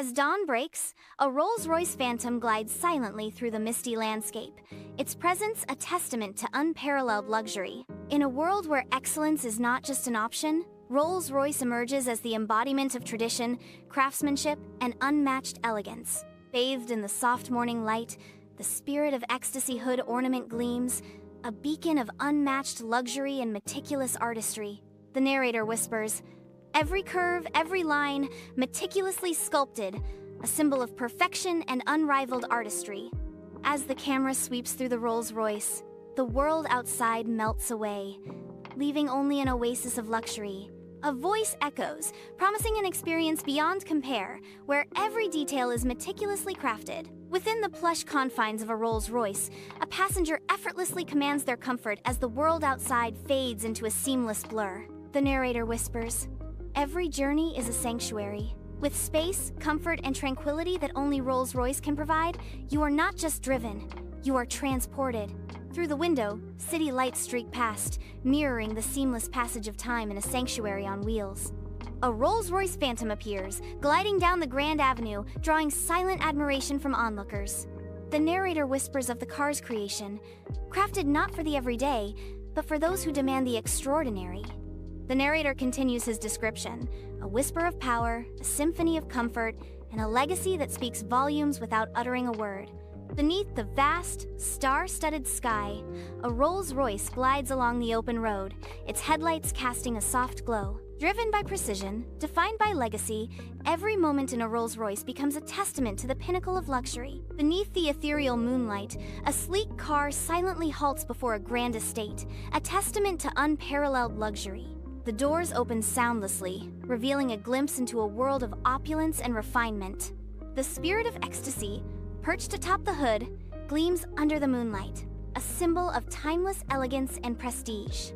As dawn breaks, a Rolls-Royce Phantom glides silently through the misty landscape, its presence a testament to unparalleled luxury. In a world where excellence is not just an option, Rolls-Royce emerges as the embodiment of tradition, craftsmanship, and unmatched elegance. Bathed in the soft morning light, the Spirit of Ecstasy hood ornament gleams, a beacon of unmatched luxury and meticulous artistry. The narrator whispers, "Every curve, every line, meticulously sculpted, a symbol of perfection and unrivaled artistry." As the camera sweeps through the Rolls-Royce, the world outside melts away, leaving only an oasis of luxury. A voice echoes, promising an experience beyond compare, where every detail is meticulously crafted. Within the plush confines of a Rolls-Royce, a passenger effortlessly commands their comfort as the world outside fades into a seamless blur. The narrator whispers, "Every journey is a sanctuary. With space, comfort, and tranquility that only Rolls-Royce can provide, you are not just driven, you are transported." Through the window, city lights streak past, mirroring the seamless passage of time in a sanctuary on wheels. A Rolls-Royce Phantom appears, gliding down the Grand Avenue, drawing silent admiration from onlookers. The narrator whispers of the car's creation, crafted not for the everyday, but for those who demand the extraordinary. The narrator continues his description, a whisper of power, a symphony of comfort, and a legacy that speaks volumes without uttering a word. Beneath the vast, star-studded sky, a Rolls-Royce glides along the open road, its headlights casting a soft glow. Driven by precision, defined by legacy, every moment in a Rolls-Royce becomes a testament to the pinnacle of luxury. Beneath the ethereal moonlight, a sleek car silently halts before a grand estate, a testament to unparalleled luxury. The doors open soundlessly, revealing a glimpse into a world of opulence and refinement. The Spirit of Ecstasy, perched atop the hood, gleams under the moonlight, a symbol of timeless elegance and prestige.